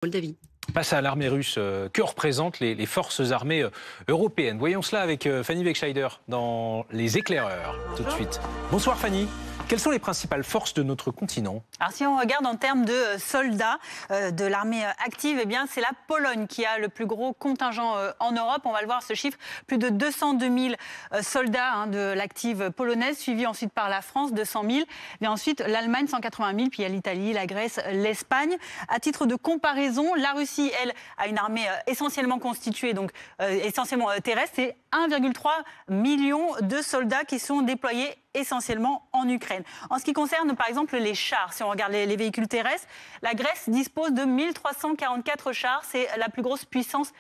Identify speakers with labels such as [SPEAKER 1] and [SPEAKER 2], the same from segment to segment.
[SPEAKER 1] Moldavie.
[SPEAKER 2] Face à l'armée russe, que représentent les forces armées européennes? Voyons cela avec Fanny Wegscheider dans Les Éclaireurs, tout de suite. Bonsoir Fanny. Quelles sont les principales forces de notre continent?
[SPEAKER 3] Alors si on regarde en termes de soldats de l'armée active, eh bien c'est la Pologne qui a le plus gros contingent en Europe. On va le voir, ce chiffre, plus de 202 000 soldats de l'active polonaise, suivi ensuite par la France, 200 000. Et ensuite l'Allemagne, 180 000, puis il y a l'Italie, la Grèce, l'Espagne. À titre de comparaison, la Russie, elle, a une armée essentiellement constituée, donc essentiellement terrestre. C'est 1,3 million de soldats qui sont déployés essentiellement en Ukraine. En ce qui concerne par exemple les chars, si on regarde les véhicules terrestres, la Grèce dispose de 1344 chars, c'est la plus grosse puissance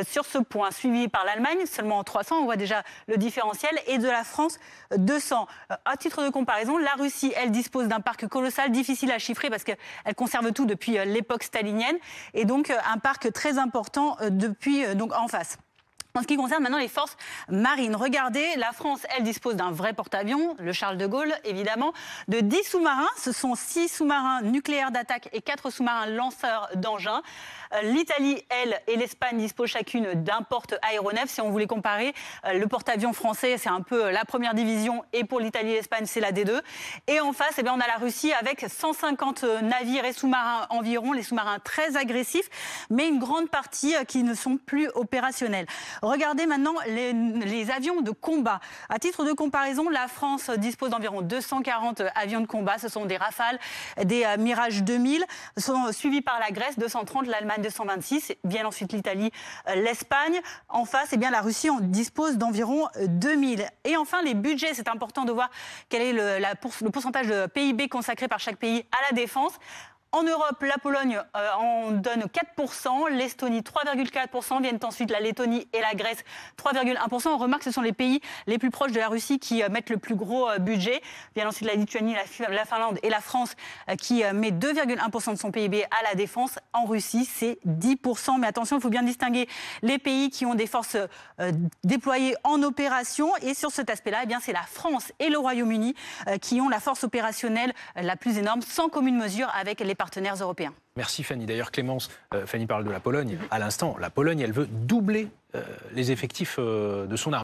[SPEAKER 3] sur ce point, suivi par l'Allemagne, seulement 300, on voit déjà le différentiel, et de la France, 200. À titre de comparaison, la Russie, elle dispose d'un parc colossal, difficile à chiffrer parce qu'elle conserve tout depuis l'époque stalinienne, et donc un parc très important depuis donc en face. En ce qui concerne maintenant les forces marines, regardez, la France, elle dispose d'un vrai porte-avions, le Charles de Gaulle, évidemment, de 10 sous-marins. Ce sont 6 sous-marins nucléaires d'attaque et 4 sous-marins lanceurs d'engins. L'Italie, elle, et l'Espagne disposent chacune d'un porte-aéronef. Si on voulait comparer, le porte-avions français, c'est un peu la première division, et pour l'Italie et l'Espagne, c'est la D2. Et en face, eh bien, on a la Russie avec 150 navires et sous-marins environ, les sous-marins très agressifs, mais une grande partie qui ne sont plus opérationnels. Regardez maintenant les avions de combat. À titre de comparaison, la France dispose d'environ 240 avions de combat. Ce sont des Rafales, des Mirage 2000, sont suivis par la Grèce, 230, l'Allemagne 226, bien ensuite l'Italie, l'Espagne. En face, eh bien, la Russie en dispose d'environ 2000. Et enfin, les budgets, c'est important de voir quel est le pourcentage de PIB consacré par chaque pays à la défense. En Europe, la Pologne en donne 4%, l'Estonie 3,4%, viennent ensuite la Lettonie et la Grèce 3,1%. On remarque que ce sont les pays les plus proches de la Russie qui mettent le plus gros budget. Viennent ensuite la Lituanie, la Finlande et la France qui met 2,1% de son PIB à la défense. En Russie, c'est 10%. Mais attention, il faut bien distinguer les pays qui ont des forces déployées en opération. Et sur cet aspect-là, eh bien, c'est la France et le Royaume-Uni qui ont la force opérationnelle la plus énorme, sans commune mesure avec les partenaires européens.
[SPEAKER 2] Merci Fanny. D'ailleurs Clémence, Fanny parle de la Pologne. À l'instant, la Pologne, elle veut doubler les effectifs de son armée.